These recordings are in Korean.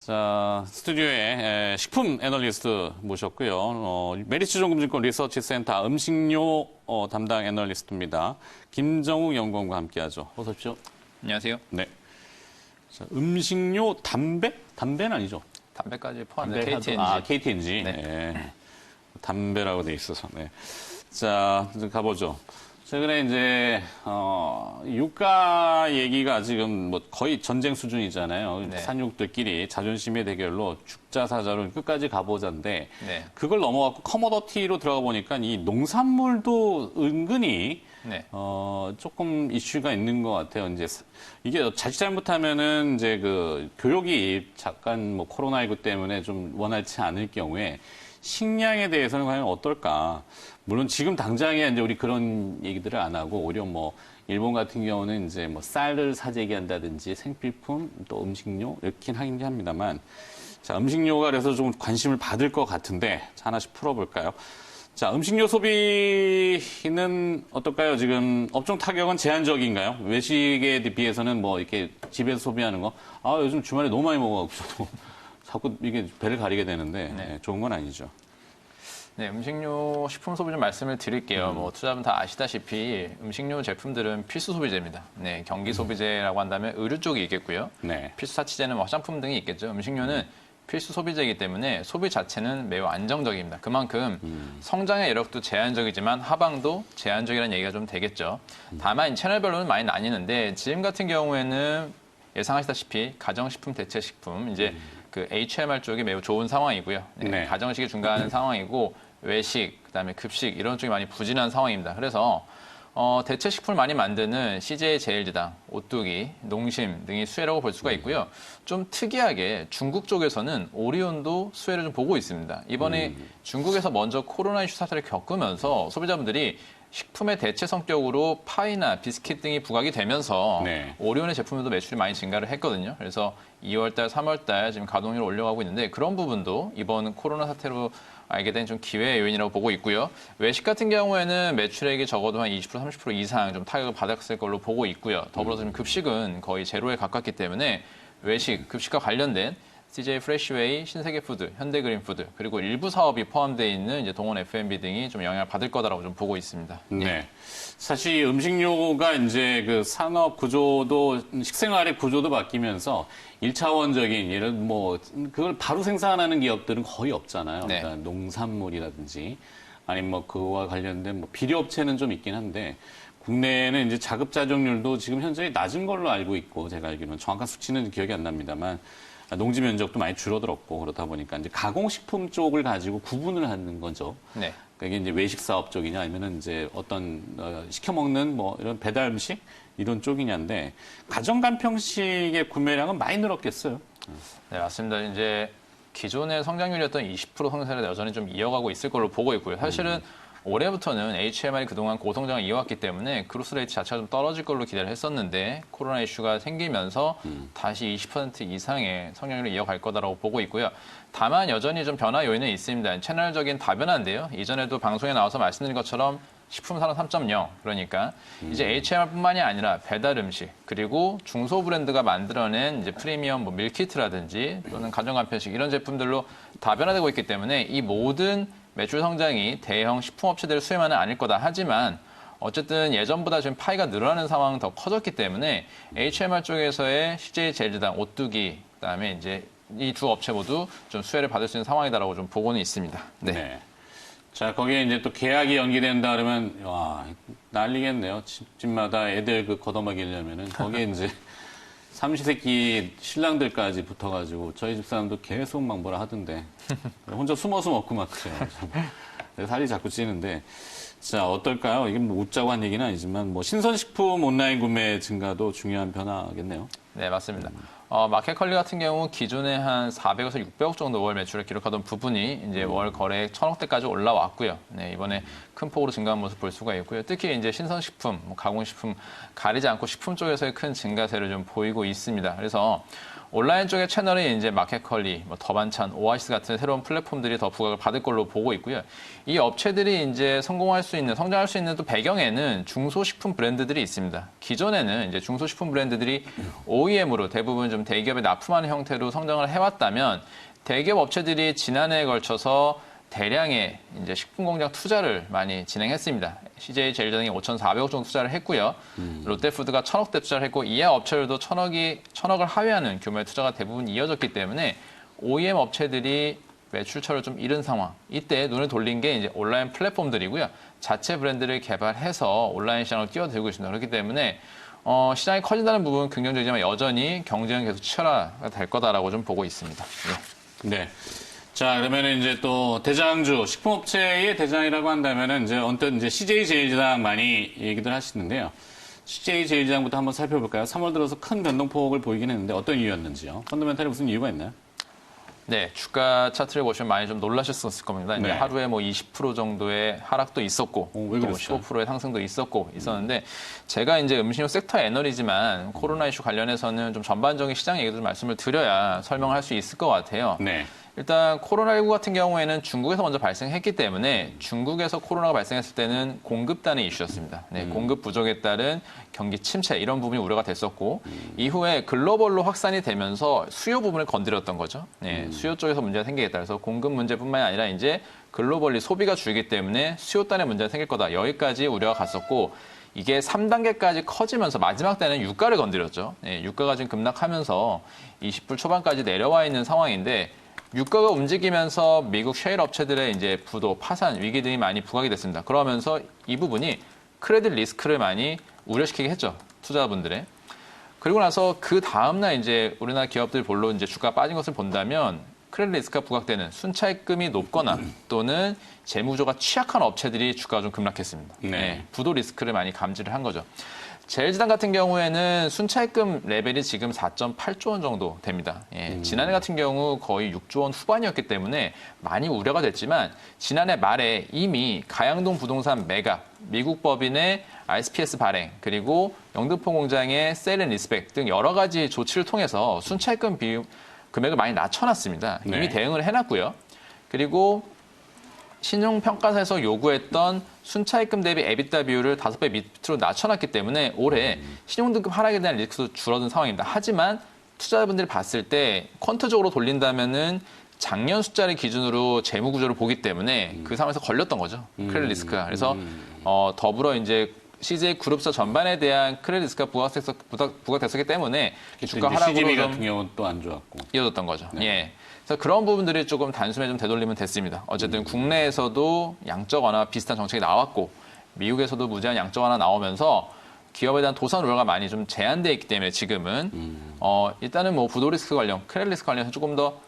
자, 스튜디오에 식품 애널리스트 모셨고요. 메리츠증권증권 리서치센터 음식료 담당 애널리스트입니다. 김정욱 연구원과 함께하죠. 어서 오십시오. 안녕하세요. 네. 자, 음식료 담배? 담배는 아니죠? 담배까지 포함된 담배 KTNG. KTNG. 네. 네. 담배라고 돼 있어서. 네. 자, 이제 가보죠. 최근에 이제 유가 얘기가 지금 뭐 거의 전쟁 수준이잖아요. 네. 산육들끼리 자존심의 대결로 죽자사자로 끝까지 가보자인데 네. 그걸 넘어가고 커머더티로 들어가 보니까 이 농산물도 은근히 네. 조금 이슈가 있는 것 같아요. 이제 이게 자칫 잘못하면은 이제 그 교육이 잠깐 뭐 코로나19 때문에 좀 원활치 않을 경우에 식량에 대해서는 과연 어떨까? 물론 지금 당장에 이제 우리 그런 얘기들을 안 하고 오히려 뭐 일본 같은 경우는 이제 뭐 쌀을 사재기 한다든지 생필품 또 음식료 이렇긴 하긴 합니다만 자, 음식료가 그래서 좀 관심을 받을 것 같은데 자, 하나씩 풀어볼까요? 자, 음식료 소비는 어떨까요? 지금 업종 타격은 제한적인가요? 외식에 비해서는 뭐 이렇게 집에서 소비하는 거 요즘 주말에 너무 많이 먹어갖고 자꾸 이게 배를 가리게 되는데 네. 좋은 건 아니죠. 네, 음식료 식품 소비 좀 말씀을 드릴게요. 뭐 투자자분 다 아시다시피 음식료 제품들은 필수 소비재입니다. 네, 경기 소비재라고 한다면 의류 쪽이 있겠고요. 네. 필수 사치재는 뭐 화장품 등이 있겠죠. 음식료는 필수 소비재이기 때문에 소비 자체는 매우 안정적입니다. 그만큼 성장의 여력도 제한적이지만 하방도 제한적이라는 얘기가 좀 되겠죠. 다만 채널별로는 많이 나뉘는데 지금 같은 경우에는 예상하시다시피 가정식품, 대체식품 이제 그 HMR 쪽이 매우 좋은 상황이고요. 네, 네. 가정식이 중간하는 상황이고 외식, 그다음에 급식 이런 쪽이 많이 부진한 상황입니다. 그래서 대체 식품을 많이 만드는 CJ 제일제당, 오뚜기, 농심 등이 수혜라고 볼 수가 있고요. 좀 특이하게 중국 쪽에서는 오리온도 수혜를 좀 보고 있습니다. 이번에 중국에서 먼저 코로나 이슈 사태를 겪으면서 소비자분들이 식품의 대체 성격으로 파이나 비스킷 등이 부각이 되면서 네. 오리온의 제품들도 매출이 많이 증가를 했거든요. 그래서 2월달, 3월달 지금 가동률을 올려가고 있는데 그런 부분도 이번 코로나 사태로 알게 된 좀 기회의 요인이라고 보고 있고요. 외식 같은 경우에는 매출액이 적어도 한 20%, 30% 이상 좀 타격을 받았을 걸로 보고 있고요. 더불어서 지금 급식은 거의 제로에 가깝기 때문에 외식, 급식과 관련된 CJ 프레시웨이, 신세계푸드, 현대그린푸드 그리고 일부 사업이 포함되어 있는 이제 동원 F&B 등이 좀 영향을 받을 거다라고 좀 보고 있습니다. 네. 사실 음식료가 이제 그 산업 구조도 식생활의 구조도 바뀌면서 1차원적인 이런 뭐 그걸 바로 생산하는 기업들은 거의 없잖아요. 네. 그러니까 농산물이라든지 아니면 뭐 그와 관련된 뭐 비료업체는 좀 있긴 한데 국내에는 이제 자급자족률도 지금 현재 낮은 걸로 알고 있고 제가 알기로는 정확한 수치는 기억이 안 납니다만 농지 면적도 많이 줄어들었고 그렇다 보니까 이제 가공식품 쪽을 가지고 구분을 하는 거죠. 네. 그러니까 이게 이제 외식 사업 쪽이냐 아니면은 이제 어떤 시켜 먹는 뭐 이런 배달 음식 이런 쪽이냐인데 가정 간편식의 구매량은 많이 늘었겠어요. 네, 맞습니다. 이제 기존의 성장률이었던 20% 성장세를 여전히 좀 이어가고 있을 걸로 보고 있고요. 사실은 올해부터는 HMR이 그동안 고성장을 이어왔기 때문에 그로스 레이트 자체가 좀 떨어질 걸로 기대를 했었는데 코로나 이슈가 생기면서 다시 20% 이상의 성장률을 이어갈 거다라고 보고 있고요. 다만 여전히 좀 변화 요인은 있습니다. 채널적인 다변화인데요. 이전에도 방송에 나와서 말씀드린 것처럼 식품산업 3.0 그러니까 이제 HMR뿐만이 아니라 배달 음식 그리고 중소 브랜드가 만들어낸 이제 프리미엄 뭐 밀키트라든지 또는 가정간편식 이런 제품들로 다변화되고 있기 때문에 이 모든 매출 성장이 대형 식품업체들의 수혜만은 아닐 거다 하지만 어쨌든 예전보다 지금 파이가 늘어나는 상황은 더 커졌기 때문에 HMR 쪽에서의 CJ 제일제당, 오뚜기 그다음에 이제 이 두 업체 모두 좀 수혜를 받을 수 있는 상황이다라고 좀 보고는 있습니다. 네. 네. 자, 거기에 이제 또 계약이 연기된다 그러면 와, 난리겠네요. 집마다 애들 그 걷어먹이려면은 거기에 이제 삼시세끼 신랑들까지 붙어가지고 저희 집사람도 계속 막 뭐라 하던데 혼자 숨어서 먹고 막 그래요. 살이 자꾸 찌는데 자 어떨까요? 이게 뭐 웃자고 한 얘기는 아니지만 뭐 신선식품 온라인 구매 증가도 중요한 변화겠네요. 네, 맞습니다. 마켓컬리 같은 경우 기존에 한 400에서 600억 정도 월 매출을 기록하던 부분이 이제 월 거래액 1000억대까지 올라왔고요. 네, 이번에 큰 폭으로 증가한 모습 볼 수가 있고요. 특히 이제 신선식품, 가공식품 가리지 않고 식품 쪽에서의 큰 증가세를 좀 보이고 있습니다. 그래서 온라인 쪽의 채널이 이제 마켓컬리, 뭐 더반찬, 오아시스 같은 새로운 플랫폼들이 더 부각을 받을 걸로 보고 있고요. 이 업체들이 이제 성공할 수 있는, 성장할 수 있는 또 배경에는 중소식품 브랜드들이 있습니다. 기존에는 이제 중소식품 브랜드들이 OEM으로 대부분 좀 대기업에 납품하는 형태로 성장을 해왔다면 대기업 업체들이 지난해에 걸쳐서 대량의 이제 식품 공장 투자를 많이 진행했습니다. CJ 제일제당이 5,400억 정도 투자를 했고요. 롯데푸드가 1,000억대 투자를 했고 이하 업체들도 1,000억을 하회하는 규모의 투자가 대부분 이어졌기 때문에 OEM 업체들이 매출처를 좀 잃은 상황. 이때 눈을 돌린 게 이제 온라인 플랫폼들이고요. 자체 브랜드를 개발해서 온라인 시장을 뛰어들고 있습니다. 그렇기 때문에 시장이 커진다는 부분은 긍정적이지만 여전히 경쟁은 계속 치열화가 될 거다라고 좀 보고 있습니다. 예. 네. 자, 그러면은 이제 또 대장주, 식품업체의 대장이라고 한다면은 이제 언뜻 이제 CJ 제일제당 많이 얘기들 하시는데요. CJ 제일제당부터 한번 살펴볼까요? 3월 들어서 큰 변동폭을 보이긴 했는데 어떤 이유였는지요? 펀더멘탈에 무슨 이유가 있나요? 네, 주가 차트를 보시면 많이 좀 놀라셨을 겁니다. 이제 네. 하루에 뭐 20% 정도의 하락도 있었고, 왜 또 그랬어요? 15%의 상승도 있었는데, 제가 이제 음식료 섹터 애널이지만 코로나 이슈 관련해서는 좀 전반적인 시장 얘기도 좀 말씀을 드려야 설명할 수 있을 것 같아요. 네. 일단 코로나19 같은 경우에는 중국에서 먼저 발생했기 때문에 중국에서 코로나가 발생했을 때는 공급단의 이슈였습니다. 네, 공급 부족에 따른 경기 침체 이런 부분이 우려가 됐었고 이후에 글로벌로 확산이 되면서 수요 부분을 건드렸던 거죠. 네, 수요 쪽에서 문제가 생기겠다. 그래서 공급 문제뿐만이 아니라 이제 글로벌리 소비가 줄기 때문에 수요단에 문제가 생길 거다. 여기까지 우려가 갔었고 이게 3단계까지 커지면서 마지막 때는 유가를 건드렸죠. 네, 유가가 지금 급락하면서 20불 초반까지 내려와 있는 상황인데 유가가 움직이면서 미국 셰일 업체들의 이제 부도, 파산, 위기 등이 많이 부각이 됐습니다. 그러면서 이 부분이 크레딧 리스크를 많이 우려시키게 했죠. 투자자분들의. 그리고 나서 그 다음날 이제 우리나라 기업들 별로 이제 주가 빠진 것을 본다면 크레딧 리스크가 부각되는 순차익금이 높거나 또는 재무구조가 취약한 업체들이 주가가 좀 급락했습니다. 네. 네, 부도 리스크를 많이 감지를 한 거죠. 제일제당 같은 경우에는 순차익금 레벨이 지금 4.8조 원 정도 됩니다. 예, 지난해 같은 경우 거의 6조 원 후반이었기 때문에 많이 우려가 됐지만 지난해 말에 이미 가양동 부동산 매각, 미국 법인의 RSPS 발행, 그리고 영등포 공장의 세일 앤 리스펙 등 여러 가지 조치를 통해서 순차익금 금액을 많이 낮춰놨습니다. 이미 네. 대응을 해놨고요. 그리고 신용평가사에서 요구했던 순차익금 대비 EBITDA 비율을 5배 밑으로 낮춰놨기 때문에 올해 신용등급 하락에 대한 리스크도 줄어든 상황입니다. 하지만 투자자분들이 봤을 때 퀀트적으로 돌린다면은 작년 숫자를 기준으로 재무 구조를 보기 때문에 그 상황에서 걸렸던 거죠. 크레딧 리스크가. 그래서 더불어 이제 CJ 그룹사 전반에 대한 크레딧 리스크가 부각됐었기 때문에 주가 하락으로 CGV 좀 같은 경우는 또 안 좋았고. 이어졌던 거죠. 네. 예. 그래서 그런 부분들이 조금 단숨에 좀 되돌리면 됐습니다. 어쨌든 국내에서도 양적 완화 비슷한 정책이 나왔고 미국에서도 무제한 양적 완화 나오면서 기업에 대한 도산 우려가 많이 좀 제한되어 있기 때문에 지금은 일단은 뭐 부도 리스크 관련, 크레딧 리스크 관련해서 조금 더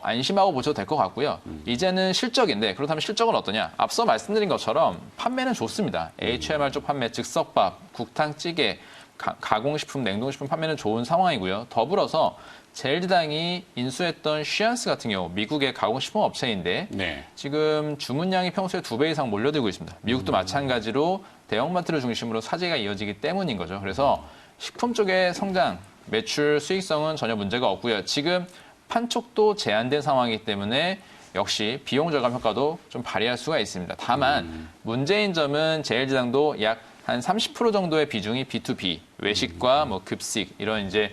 안심하고 보셔도 될 것 같고요. 이제는 실적인데 그렇다면 실적은 어떠냐? 앞서 말씀드린 것처럼 판매는 좋습니다. HMR 쪽 판매, 즉석밥, 국탕찌개, 가공식품, 냉동식품 판매는 좋은 상황이고요. 더불어서 제일제당이 인수했던 쉬안스 같은 경우 미국의 가공식품 업체인데 네. 지금 주문량이 평소에 2배 이상 몰려들고 있습니다. 미국도 마찬가지로 대형마트를 중심으로 사재가 이어지기 때문인 거죠. 그래서 식품 쪽의 성장, 매출 수익성은 전혀 문제가 없고요. 지금 판촉도 제한된 상황이기 때문에 역시 비용 절감 효과도 좀 발휘할 수가 있습니다. 다만 문제인 점은 제일제당도 약 한 30% 정도의 비중이 B2B, 외식과 뭐 급식 이런 이제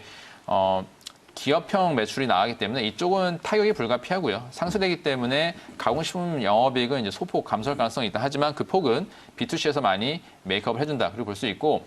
기업형 매출이 나가기 때문에 이쪽은 타격이 불가피하고요. 상쇄되기 때문에 가공식품 영업이익은 이제 소폭 감소할 가능성이 있다. 하지만 그 폭은 B2C에서 많이 메이크업을 해준다. 그리고 볼 수 있고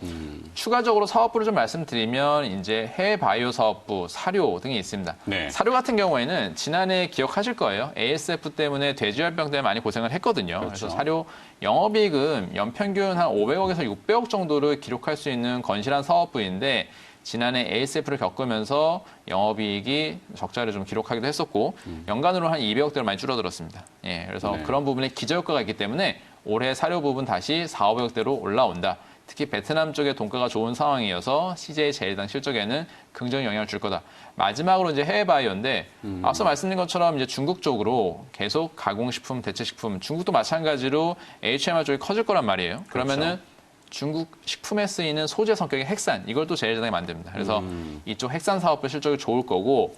추가적으로 사업부를 좀 말씀드리면 이제 해외 바이오 사업부, 사료 등이 있습니다. 네. 사료 같은 경우에는 지난해 기억하실 거예요. ASF 때문에 돼지열병 때문에 많이 고생을 했거든요. 그렇죠. 그래서 사료 영업이익은 연평균 한 500억에서 600억 정도를 기록할 수 있는 건실한 사업부인데 지난해 ASF를 겪으면서 영업이익이 적자를 좀 기록하기도 했었고 연간으로 한 200억대로 많이 줄어들었습니다. 예, 그래서 네. 그런 부분에 기저효과가 있기 때문에 올해 사료 부분 다시 4,500억대로 올라온다. 특히 베트남 쪽의 동가가 좋은 상황이어서 CJ 제일당 실적에는 긍정적 영향을 줄 거다. 마지막으로 이제 해외 바이오인데 앞서 말씀드린 것처럼 이제 중국 쪽으로 계속 가공식품, 대체식품, 중국도 마찬가지로 HMR 쪽이 커질 거란 말이에요. 그러면은 중국 식품에 쓰이는 소재 성격의 핵산 이걸 또 제일전하게 만듭니다. 그래서 이쪽 핵산 사업도 실적이 좋을 거고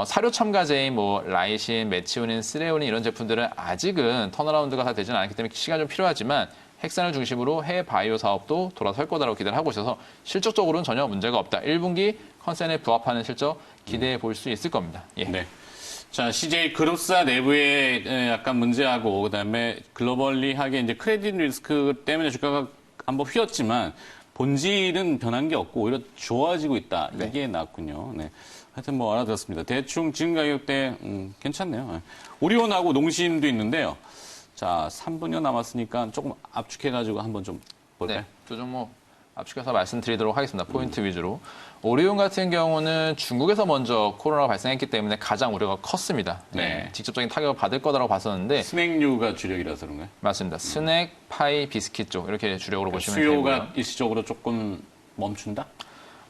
사료 첨가제인 뭐 라이신, 메치오닌, 스레오닌 이런 제품들은 아직은 턴어라운드가 다 되지는 않기 때문에 시간이 좀 필요하지만 핵산을 중심으로 해외 바이오 사업도 돌아설 거다라고 기대를 하고 있어서 실적적으로는 전혀 문제가 없다. 1분기 컨센에 부합하는 실적 기대해 볼 수 있을 겁니다. 예. 네. 자, CJ 그룹사 내부에 약간 문제하고 그다음에 글로벌리하게 이제 크레딧 리스크 때문에 주가가 한번 휘었지만 본질은 변한 게 없고 오히려 좋아지고 있다. 네. 이게 낫군요. 네. 하여튼 뭐 알아들었습니다. 대충 지금 가격대 괜찮네요. 네. 오리온하고 농심도 있는데요. 자, 3분여 남았으니까 조금 압축해가지고 한번 좀 볼까요? 네, 두 종목 압축해서 말씀드리도록 하겠습니다. 포인트 위주로. 오리온 같은 경우는 중국에서 먼저 코로나가 발생했기 때문에 가장 우려가 컸습니다. 네. 직접적인 타격을 받을 거라고 봤었는데 스낵류가 주력이라서 그런가요? 맞습니다. 스낵, 파이, 비스킷 쪽 이렇게 주력으로 보시면 수요가 되고요. 일시적으로 조금 멈춘다?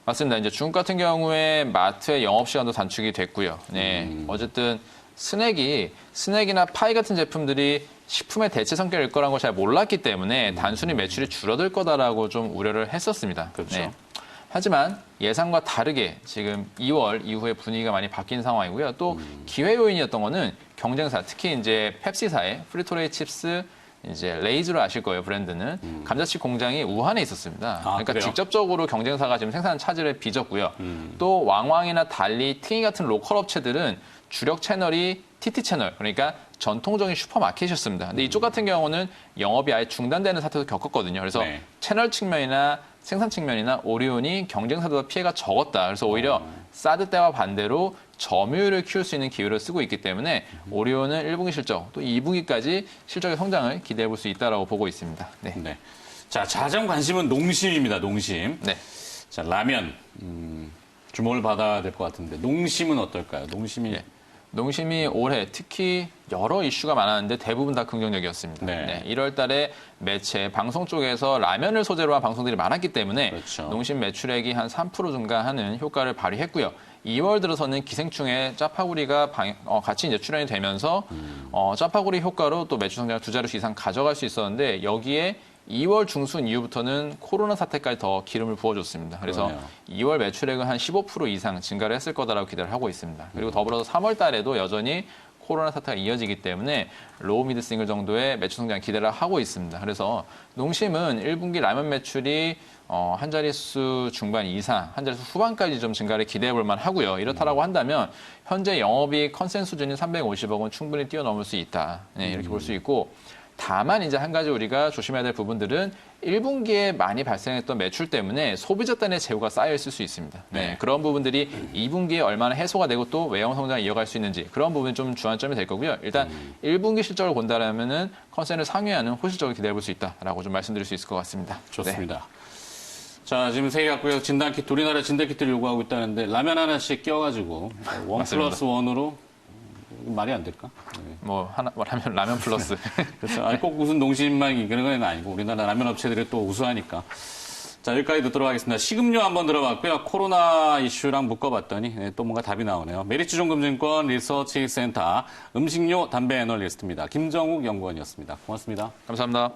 맞습니다. 이제 중국 같은 경우에 마트의 영업 시간도 단축이 됐고요. 네, 어쨌든 스낵이나 파이 같은 제품들이 식품의 대체 성격일 거라는 걸 잘 몰랐기 때문에 단순히 매출이 줄어들 거다라고 좀 우려를 했었습니다. 그렇죠. 하지만 예상과 다르게 지금 2월 이후에 분위기가 많이 바뀐 상황이고요. 또 기회 요인이었던 거는 경쟁사, 특히 이제 펩시사의 프리토레이 칩스, 이제 레이즈로 아실 거예요, 브랜드는. 감자칩 공장이 우한에 있었습니다. 그러니까 그래요? 직접적으로 경쟁사가 지금 생산 차질을 빚었고요. 또 왕왕이나 달리, 팅이 같은 로컬 업체들은 주력 채널이 TT 채널, 그러니까 전통적인 슈퍼마켓이었습니다. 근데 이쪽 같은 경우는 영업이 아예 중단되는 사태도 겪었거든요. 그래서 네. 채널 측면이나 생산 측면이나 오리온이 경쟁사보다 피해가 적었다. 그래서 오히려 사드 때와 반대로 점유율을 키울 수 있는 기회를 쓰고 있기 때문에 오리온은 1분기 실적, 또 2분기까지 실적의 성장을 기대해 볼 수 있다고 보고 있습니다. 네. 네. 자, 가장 관심은 농심입니다. 농심. 네. 자, 라면. 주목을 받아야 될 것 같은데 농심은 어떨까요? 농심이 예. 농심이 올해 특히 여러 이슈가 많았는데 대부분 다 긍정적이었습니다. 네. 1월 달에 매체, 방송 쪽에서 라면을 소재로 한 방송들이 많았기 때문에 그렇죠. 농심 매출액이 한 3% 증가하는 효과를 발휘했고요. 2월 들어서는 기생충의 짜파구리가 같이 이제 출연이 되면서 짜파구리 효과로 또 매출 성장을 2자릿수 이상 가져갈 수 있었는데 여기에 2월 중순 이후부터는 코로나 사태까지 더 기름을 부어줬습니다. 그래서 그러네요. 2월 매출액은 한 15% 이상 증가를 했을 거다라고 기대를 하고 있습니다. 그리고 더불어서 3월 달에도 여전히 코로나 사태가 이어지기 때문에 로우 미드 싱글 정도의 매출 성장 기대를 하고 있습니다. 그래서 농심은 1분기 라면 매출이 한 자릿수 중반 이상, 한 자릿수 후반까지 좀 증가를 기대해 볼 만하고요. 이렇다라고 한다면 현재 영업이익 컨센 수준인 350억은 충분히 뛰어넘을 수 있다. 네, 이렇게 볼 수 있고 다만 이제 한 가지 우리가 조심해야 될 부분들은 1분기에 많이 발생했던 매출 때문에 소비자 단의 재고가 쌓여 있을 수 있습니다. 네, 그런 부분들이 2분기에 얼마나 해소가 되고 또 외형 성장을 이어갈 수 있는지 그런 부분이 좀 주안점이 될 거고요. 일단 1분기 실적을 본다라면은 컨센을 상회하는 호실적을 기대해 볼 수 있다라고 좀 말씀드릴 수 있을 것 같습니다. 좋습니다. 자, 지금 세계각국에서 진단키트, 우리나라 진단키트를 요구하고 있다는데 라면 하나씩 끼워가지고 원 맞습니다. 플러스 원으로 말이 안 될까? 네. 뭐 라면 플러스. 그렇죠. 아니, 꼭 무슨 농심만 이기는 건 아니고 우리나라 라면 업체들이 또 우수하니까. 자, 여기까지 듣도록 하겠습니다. 식음료 한번 들어봤고요. 코로나 이슈랑 묶어봤더니 또 뭔가 답이 나오네요. 메리츠종금증권 리서치 센터 음식료 담배 애널리스트입니다. 김정욱 연구원이었습니다. 고맙습니다. 감사합니다.